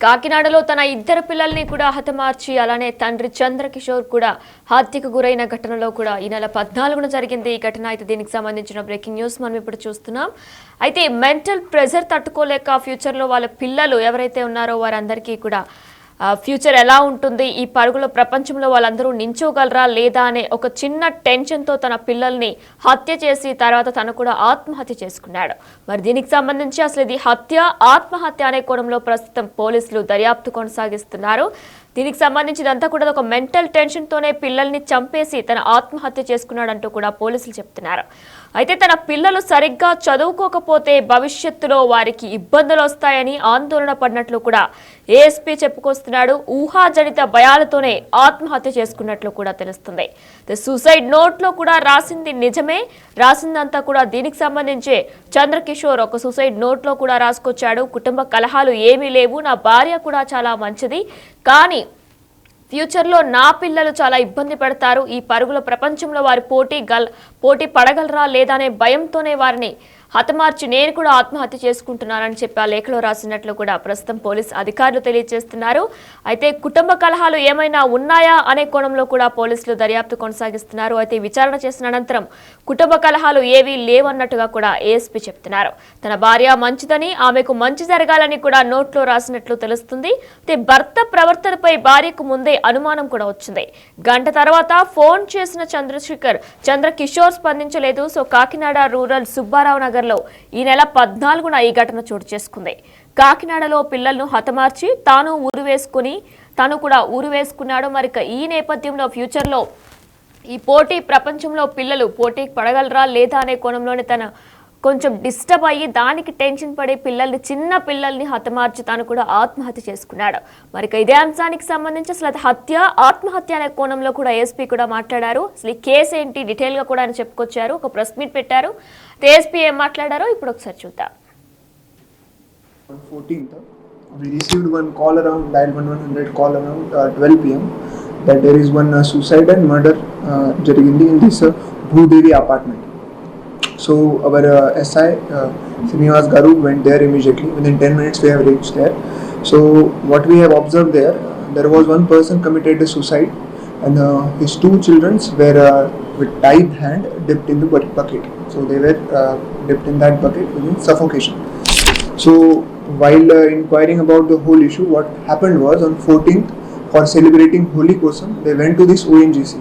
కాకినాడలో తన ఇద్దరు పిల్లల్ని కూడా హతమార్చి అలానే తండ్రి చంద్రకిషోర్ కూడా హత్యకు గురైన ఘటనలో కూడా ఈ నెల 14న జరిగింది ఈ ఘటన. అయితే దీనికి సంబంధించిన బ్రేకింగ్ న్యూస్ మనం ఇప్పుడు చూస్తున్నాం. అయితే మెంటల్ ప్రెజర్ తట్టుకోలేక ఫ్యూచర్లో వాళ్ళ పిల్లలు ఎవరైతే ఉన్నారో వారందరికీ కూడా ఫ్యూచర్ ఎలా ఉంటుంది, ఈ పరుగుల ప్రపంచంలో వాళ్ళందరూ నించోగలరా లేదా అనే ఒక చిన్న టెన్షన్తో తన పిల్లల్ని హత్య చేసి తర్వాత తను కూడా ఆత్మహత్య చేసుకున్నాడు. మరి దీనికి సంబంధించి అసలు ఇది హత్య ఆత్మహత్య అనే కోణంలో ప్రస్తుతం పోలీసులు దర్యాప్తు కొనసాగిస్తున్నారు. దీనికి సంబంధించి ఇదంతా కూడా ఒక మెంటల్ టెన్షన్తోనే పిల్లల్ని చంపేసి తన ఆత్మహత్య చేసుకున్నాడంటూ కూడా పోలీసులు చెప్తున్నారు. అయితే తన పిల్లలు సరిగ్గా చదువుకోకపోతే భవిష్యత్తులో వారికి ఇబ్బందులు వస్తాయని ఆందోళన పడినట్లు కూడా ఏఎస్పీ చెప్పుకొస్తున్నాడు. ఊహాజనిత భయాలతోనే ఆత్మహత్య చేసుకున్నట్లు కూడా తెలుస్తుంది. సూసైడ్ నోట్లో కూడా రాసింది నిజమే, రాసిందంతా కూడా దీనికి సంబంధించి చంద్రకిషోర్ ఒక సూసైడ్ నోట్లో కూడా రాసుకొచ్చాడు. కుటుంబ కలహాలు ఏమీ లేవు, నా భార్య కూడా చాలా మంచిది, కానీ ఫ్యూచర్లో నా పిల్లలు చాలా ఇబ్బంది పడతారు, ఈ పరుగుల ప్రపంచంలో వారి పోటీ పడగలరా లేదా అనే భయంతోనే వారిని హతమార్చి నేను కూడా ఆత్మహత్య చేసుకుంటున్నానని చెప్పి ఆ లేఖలో రాసినట్లు కూడా ప్రస్తుతం పోలీస్ అధికారులు తెలియజేస్తున్నారు. అయితే కుటుంబ కలహాలు ఏమైనా ఉన్నాయా అనే కోణంలో కూడా పోలీసులు దర్యాప్తు కొనసాగిస్తున్నారు. అయితే విచారణ చేసిన అనంతరం కుటుంబ కలహాలు ఏవీ లేవన్నట్టుగా కూడా ఏఎస్పీ చెప్తున్నారు. తన భార్య మంచిదని, ఆమెకు మంచి జరగాలని కూడా నోట్లో రాసినట్లు తెలుస్తుంది. అయితే భర్త ప్రవర్తనపై భార్యకు ముందే అనుమానం కూడా వచ్చింది. గంట తర్వాత ఫోన్ చేసిన చంద్రకిషోర్ స్పందించలేదు. సో కాకినాడ రూరల్ సుబ్బారావు నగర్ ఈ నెల 14న ఈ ఘటన చోటు చేసుకుంది. కాకినాడలో పిల్లలను హతమార్చి తాను కూడా ఊరు వేసుకున్నాడు. మరి ఈ నేపథ్యంలో ఫ్యూచర్లో ఈ పోటీ ప్రపంచంలో పిల్లలు పోటీకి పడగలరా లేదా అనే కోణంలోనే తన కొంచెం డిస్టర్బ్ అయ్యి దానికి టెన్షన్ పడే చిన్న పిల్లల్ని హతమార్చి తాను కూడా ఆత్మహత్య చేసుకున్నాడు. మరి ఇదే అంశానికి సంబంధించి అసలు హత్య ఆత్మహత్య అనే కోణంలో కూడా ఏఎస్పీ కూడా మాట్లాడారు. అసలు ఈ కేసు ఏంటి డీటెయిల్ గా కూడా ఆయన చెప్పుకొచ్చారు, ఒక ప్రెస్ మీట్ పెట్టారు. ఏఎస్పీ ఏం మాట్లాడారో ఇప్పుడు ఒకసారి చూద్దాం. On 14th, we received one call around dial 1100 call around 12 p.m. that there is one suicide and murder jarigindi in this Bhudevi apartment. So our SI Srinivas Garu went there immediately. Within 10 minutes we have reached there. So what we have observed there was one person committed a suicide and his two children were with tied hand dipped in the bucket. So they were dipped in that bucket within suffocation. So while inquiring about the whole issue, what happened was on 14th for celebrating Holi Kosam, they went to this ONGC.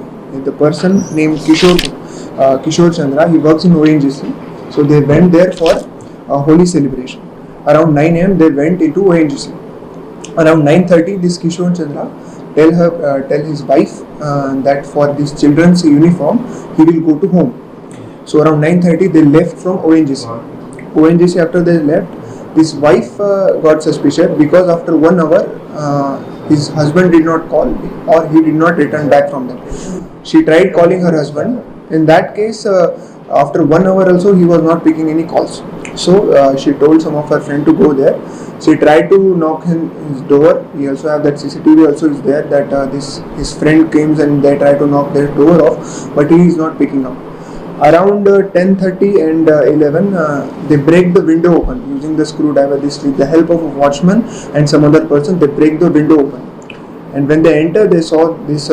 The person named Kishore Chandra, he works in ONGC. So they went there for a Holi celebration. Around 9 am they went into ONGC. Around 9:30 this Kishore Chandra tell his wife that for these children's uniform he will go to home. So around 9:30 they left from ONGC. ONGC after they left, this wife got suspicious because after 1 hour his husband did not call or he did not return back from them. She tried calling her husband. In that case, after 1 hour also he was not picking any calls. So she told some of her friends to go there. She tried to knock his door. We also have that CCTV also is there that his friend came and they tried to knock their door off, but he is not picking up. Around 10:30 and 11, they break the window open using the screwdriver. This with the help of a watchman and some other person, they break the window open. And when they enter, they saw this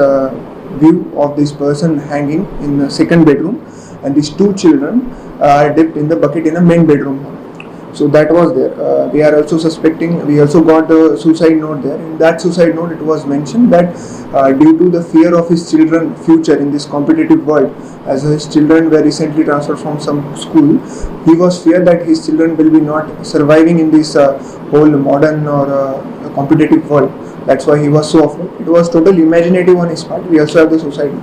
view of this person hanging in the second bedroom, and these two children are dipped in the bucket in a main bedroom. So that was there. We are also suspecting. We also got a suicide note there. In that suicide note, it was mentioned that due to the fear of his children' future in this competitive world, as his children were recently transferred from some school, he was feared that his children will be not surviving in this whole modern or competitive world. That's why he was so afraid. It was totally imaginative on his part. We also have the suicide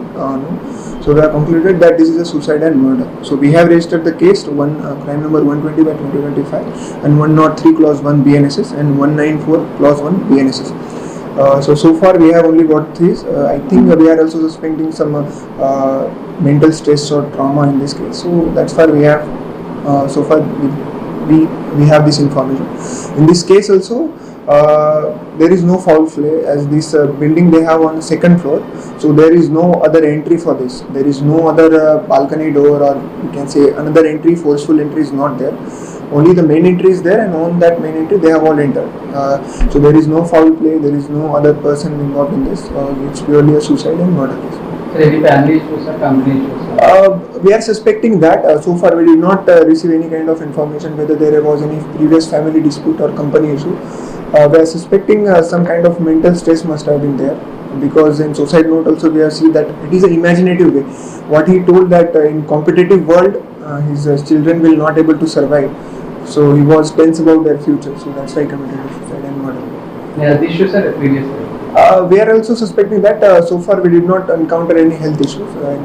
note. So we have concluded that this is a suicide and murder. So we have registered the case to crime number 120/2025 and 103 clause 1 BNSS and 194 clause 1 BNSS. So far we have only got these. I think we are also suspecting some mental stress or trauma in this case. So that's why we have so far we have this information. In this case also, there is no foul play as this building they have on the second floor, so there is no other entry for this. There is no other balcony door or you can say another entry, forceful entry is not there. only the main entry is there, and on that main entry they have all entered. So there is no foul play, there is no other person involved in this. It's purely a suicide and murder case. So any family issues or company issues? We are suspecting that. So far we did not receive any kind of information whether there was any previous family dispute or company issue. We are suspecting some kind of mental stress must have been there, because in suicide note also we have seen that it is an imaginative way. What he told that in competitive world his children will not able to survive, so he was tense about their future, so that's why he committed suicide and murder. Yeah, this issues are previous. We are also suspecting that so far we did not encounter any health issues, and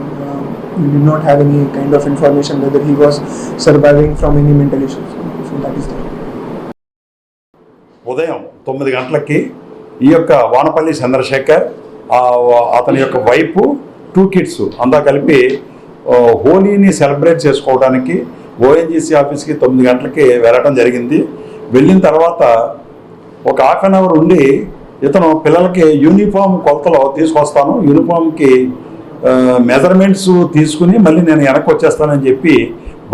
we did not have any kind of information whether he was surviving from any mental issues, so that is there. ఉదయం 9 గంటలకి ఈ యొక్క వానపల్లి చంద్రశేఖర్ అతని యొక్క wife 2 kids అంతా కలిపి హోలీని celebrate చేసుకోవడానికి ONGC ఆఫీస్కి 9 గంటలకి వెళ్ళడం జరిగింది. వెళ్ళిన తర్వాత ఒక హాఫ్ అన్ అవర్ ఉండి ఇతను పిల్లలకి యూనిఫామ్ కొలతలో తీసుకొస్తాను, యూనిఫామ్కి మెజర్మెంట్స్ తీసుకుని మళ్ళీ నేను వెనక్కి వచ్చేస్తానని చెప్పి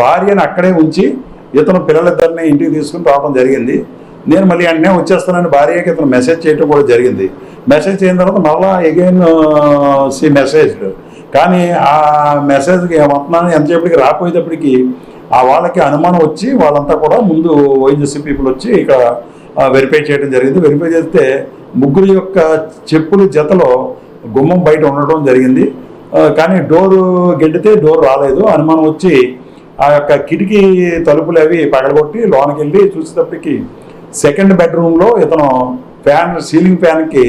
భార్యను అక్కడే ఉంచి ఇతను పిల్లలిద్దరిని ఇంటికి తీసుకుని రావడం జరిగింది. నేను మళ్ళీ వెంటనే వచ్చేస్తానని భార్యకి ఇతను మెసేజ్ చేయడం కూడా జరిగింది. మెసేజ్ అయిన తర్వాత మళ్ళీ అగైన్ సి మెసేజ్, కానీ ఆ మెసేజ్కి ఏమంటున్నాను ఎంతసేపటికి రాపోయేటప్పటికి ఆ వాళ్ళకి అనుమానం వచ్చి వాళ్ళంతా కూడా ముందు ఓఎన్జీసీ పీపుల్ వచ్చి ఇక్కడ వెరిఫై చేయడం జరిగింది. వెరిఫై చేస్తే ముగ్గురు యొక్క చెప్పులు జతలో గుమ్మం బయట ఉండడం జరిగింది. కానీ డోరు గెంటితే డోర్ రాలేదు. అనుమానం వచ్చి ఆ యొక్క కిటికీ తలుపులు అవి పగలగొట్టి లోనికి వెళ్ళి చూసేటప్పటికి సెకండ్ బెడ్రూమ్లో ఇతను ఫ్యాన్ సీలింగ్ ఫ్యాన్కి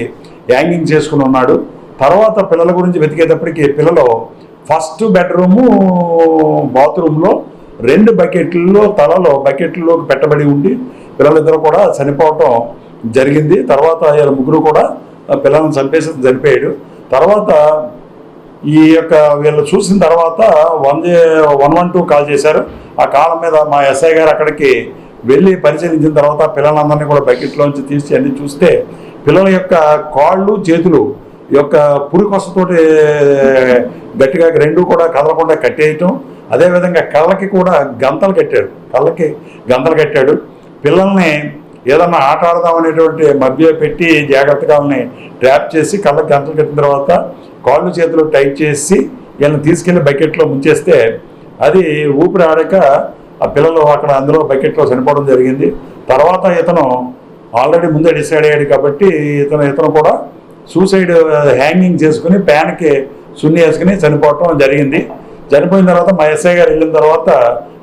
హ్యాంగింగ్ చేసుకుని ఉన్నాడు. తర్వాత పిల్లల గురించి వెతికేటప్పటికి పిల్లలు ఫస్ట్ బెడ్రూము బాత్రూంలో 2 బకెట్లలో తలలో బకెట్లలోకి పెట్టబడి ఉండి పిల్లలిద్దరూ కూడా చనిపోవటం జరిగింది. తర్వాత వీళ్ళ ముగ్గురు కూడా పిల్లలను చంపేసి చనిపోయాడు. తర్వాత ఈ యొక్క వీళ్ళు చూసిన తర్వాత 112 కాల్ చేశారు. ఆ కాల్ మీద మా ఎస్ఐ గారు అక్కడికి వెళ్ళి పరిశీలించిన తర్వాత పిల్లలందరినీ కూడా బకెట్లోంచి తీసి అన్ని చూస్తే పిల్లల యొక్క కాళ్ళు చేతులు యొక్క పురికొసతోటి గట్టిగా 2 కూడా కదలకుండా కట్టేయటం, అదేవిధంగా కళ్ళకి కూడా గంతలు కట్టాడు. పిల్లల్ని ఏదన్నా ఆట ఆడదామనేటువంటి మధ్య పెట్టి జాగ్రత్తగా ట్రాప్ చేసి కళ్ళకి గంతలు కట్టిన తర్వాత కాళ్ళు చేతులు టైట్ చేసి వీళ్ళని తీసుకెళ్లి బకెట్లో ముంచేస్తే అది ఊపిరి ఆడక ఆ పిల్లలు అక్కడ అందులో బకెట్లో చనిపోవడం జరిగింది. తర్వాత ఇతను ఆల్రెడీ ముందే డిసైడ్ అయ్యాడు కాబట్టి ఇతను కూడా సూసైడ్ హ్యాంగింగ్ చేసుకుని ప్యాన్కి సున్ని వేసుకుని చనిపోవటం జరిగింది. చనిపోయిన తర్వాత మా ఎస్ఐ గారు వెళ్ళిన తర్వాత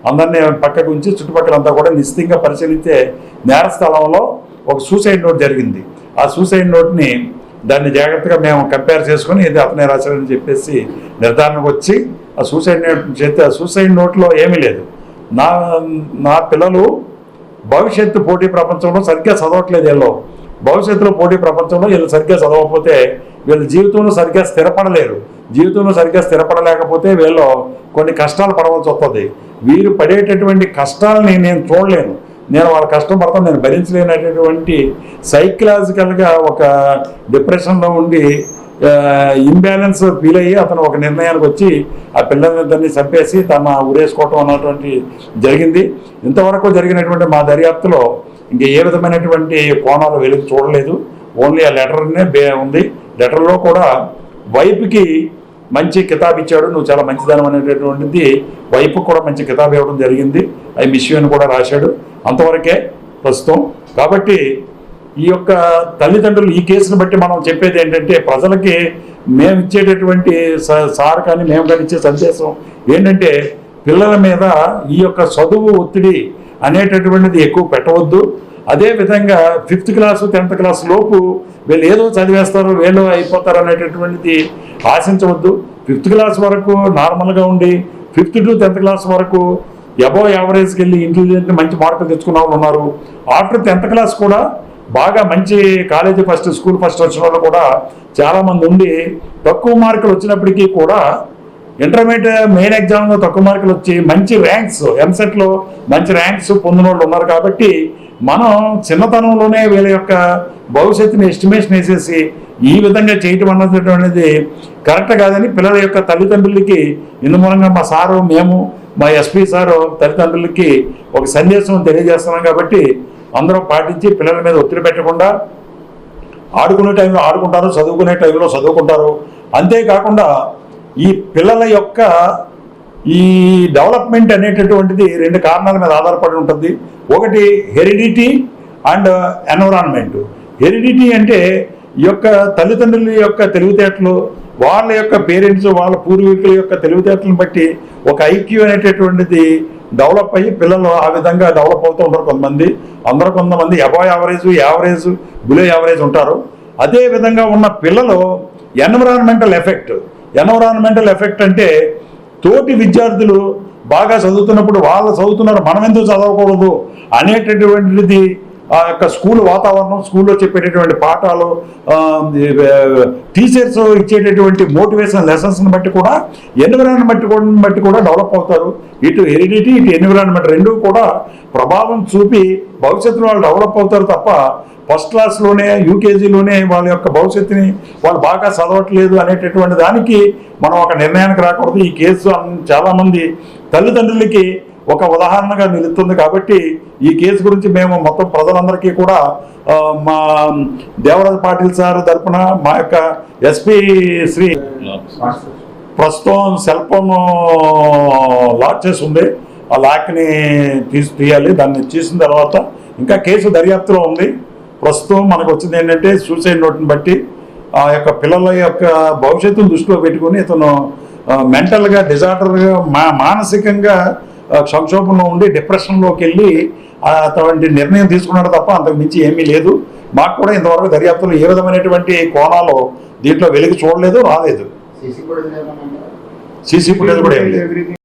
అందరినీ పక్కకు ఉంచి చుట్టుపక్కలంతా కూడా నిశ్చితంగా పరిశీలించే నేర స్థలంలో ఒక సూసైడ్ నోట్ జరిగింది. ఆ సూసైడ్ నోట్ని దాన్ని జాగ్రత్తగా మేము కంపేర్ చేసుకుని ఇది అతనే రాశాడని చెప్పేసి నిర్ధారణకు వచ్చి ఆ సూసైడ్ నోట్ చేస్తే ఆ సూసైడ్ నోట్లో ఏమీ లేదు. నా పిల్లలు భవిష్యత్తు పోటీ ప్రపంచంలో సరిగ్గా చదవట్లేదు. వీళ్ళు భవిష్యత్తులో పోటీ ప్రపంచంలో వీళ్ళు సరిగ్గా చదవకపోతే వీళ్ళ జీవితంలో సరిగ్గా స్థిరపడలేరు. జీవితంలో సరిగ్గా స్థిరపడలేకపోతే వీళ్ళు కొన్ని కష్టాలు పడవలసి వస్తుంది. వీరు పడేటటువంటి కష్టాలని నేను చూడలేను, నేను వాళ్ళ కష్టం పడతాను, నేను భరించలేనటువంటి సైకలాజికల్గా ఒక డిప్రెషన్లో ఉండి ఇంబ్యాలెన్స్ ఫీల్ అయ్యి అతను ఒక నిర్ణయానికి వచ్చి ఆ పిల్లలందరినీ చంపేసి తన ఉరేసుకోవటం అన్నటువంటి జరిగింది. ఇంతవరకు జరిగినటువంటి మా దర్యాప్తులో ఇంక ఏ విధమైనటువంటి కోణాలు వెలుగు చూడలేదు. ఓన్లీ ఆ లెటర్నే ఉంది. లెటర్లో కూడా వైఫ్కి మంచి కితాబ్ ఇచ్చాడు, నువ్వు చాలా మంచిదనం అనేటటువంటిది వైఫ్కి కూడా మంచి కితాబ్ ఇవ్వడం జరిగింది. అవి మిస్ అని కూడా రాశాడు. అంతవరకే ప్రస్తుతం. కాబట్టి ఈ యొక్క తల్లిదండ్రులు ఈ కేసును బట్టి మనం చెప్పేది ఏంటంటే ప్రజలకి మేము ఇచ్చేటటువంటి సార్ కానీ మేము కానీ ఇచ్చే సందేశం ఏంటంటే పిల్లల మీద ఈ యొక్క చదువు ఒత్తిడి అనేటటువంటిది ఎక్కువ పెట్టవద్దు. అదేవిధంగా 5th క్లాసు 10th క్లాస్ లోపు వీళ్ళు ఏదో చదివేస్తారు, వీళ్ళు అయిపోతారు అనేటటువంటిది ఆశించవద్దు. 5th క్లాస్ వరకు నార్మల్గా ఉండి 5th to 10th క్లాస్ వరకు అబోవ్ యావరేజ్కి వెళ్ళి ఇంటెలిజెంట్ మంచి మార్కులు తెచ్చుకున్న వాళ్ళు ఉన్నారు. ఆఫ్టర్ 10th క్లాస్ కూడా బాగా మంచి కాలేజీ ఫస్ట్ స్కూల్ ఫస్ట్ వచ్చిన వాళ్ళు కూడా చాలామంది ఉండి తక్కువ మార్కులు వచ్చినప్పటికీ కూడా ఇంటర్మీడియట్ మెయిన్ ఎగ్జామ్లో తక్కువ మార్కులు వచ్చి మంచి ర్యాంక్స్ ఎంసెట్లో మంచి ర్యాంక్స్ పొందిన వాళ్ళు ఉన్నారు. కాబట్టి మనం చిన్నతనంలోనే వీళ్ళ యొక్క భవిష్యత్తుని ఎస్టిమేషన్ వేసేసి ఈ విధంగా చేయటం అన్నది కరెక్ట్ కాదని పిల్లల యొక్క తల్లిదండ్రులకి ఇందు మూలంగా మా సారు మేము మా ఎస్పీ సార్ తల్లిదండ్రులకి ఒక సందేశం తెలియజేస్తున్నాం కాబట్టి అందరూ పాటించి పిల్లల మీద ఒత్తిడి పెట్టకుండా ఆడుకునే టైంలో ఆడుకుంటారు, చదువుకునే టైంలో చదువుకుంటారు. అంతేకాకుండా ఈ పిల్లల యొక్క ఈ డెవలప్మెంట్ అనేటటువంటిది 2 కారణాల మీద ఆధారపడి ఉంటుంది. ఒకటి హెరిడిటీ అండ్ ఎన్విరాన్మెంట్. హెరిడిటీ అంటే ఈ యొక్క తల్లిదండ్రుల యొక్క తెలివితేటలు, వాళ్ళ యొక్క పేరెంట్స్, వాళ్ళ పూర్వీకుల యొక్క తెలివితేటలను బట్టి ఒక ఐక్యూ అనేటటువంటిది డెవలప్ అయ్యి పిల్లలు ఆ విధంగా డెవలప్ అవుతూ ఉంటారు. కొంతమంది అబవ్ యావరేజ్ బిలో యావరేజ్ ఉంటారు. అదే విధంగా ఉన్న పిల్లలు ఎన్విరాన్మెంటల్ ఎఫెక్ట్ అంటే తోటి విద్యార్థులు బాగా చదువుతున్నప్పుడు వాళ్ళు చదువుతున్నారు, మనం ఎందుకు చదవకూడదు అనేటటువంటిది ఆ యొక్క స్కూల్ వాతావరణం, స్కూల్లో చెప్పేటటువంటి పాఠాలు, టీచర్స్ ఇచ్చేటటువంటి మోటివేషన్ లెసన్స్ని బట్టి కూడా ఎన్విరాన్మెంట్ బట్టి కూడా డెవలప్ అవుతారు. ఇటు హెరిడిటీ ఇటు ఎన్విరాన్మెంట్ 2 కూడా ప్రభావం చూపి భవిష్యత్తులో వాళ్ళు డెవలప్ అవుతారు తప్ప ఫస్ట్ క్లాస్లోనే యూకేజీలోనే వాళ్ళ యొక్క భవిష్యత్తుని వాళ్ళు బాగా చదవట్లేదు అనేటటువంటి దానికి మనం ఒక నిర్ణయానికి రాకూడదు. ఈ కేసు చాలామంది తల్లిదండ్రులకి ఒక ఉదాహరణగా నిలుస్తుంది. కాబట్టి ఈ కేసు గురించి మేము మొత్తం ప్రజలందరికీ కూడా మా దేవరాజ పాటిల్ సార్ తరఫున మా యొక్క ఎస్పీ శ్రీ ప్రస్తుతం సెల్ ఫోన్ లాక్ చేసి ఉంది, ఆ లాక్ని తీయాలి. దాన్ని తీసిన తర్వాత ఇంకా కేసు దర్యాప్తులో ఉంది. ప్రస్తుతం మనకు వచ్చింది ఏంటంటే సూసైడ్ నోట్ని బట్టి ఆ యొక్క పిల్లల యొక్క భవిష్యత్తును దృష్టిలో పెట్టుకుని ఇతను మెంటల్గా డిజార్డర్గా మానసికంగా సంక్షోభంలో ఉండి డిప్రెషన్లోకి వెళ్ళి అటువంటి నిర్ణయం తీసుకున్నాడు తప్ప అంతకు మించి ఏమీ లేదు. మాకు కూడా ఇంతవరకు దర్యాప్తులో ఏ విధమైనటువంటి కోణాలు దీంట్లో వెలికి చూడలేదు, రాలేదు. సీసీ ఫుటేజ్ కూడా ఏం లేదు.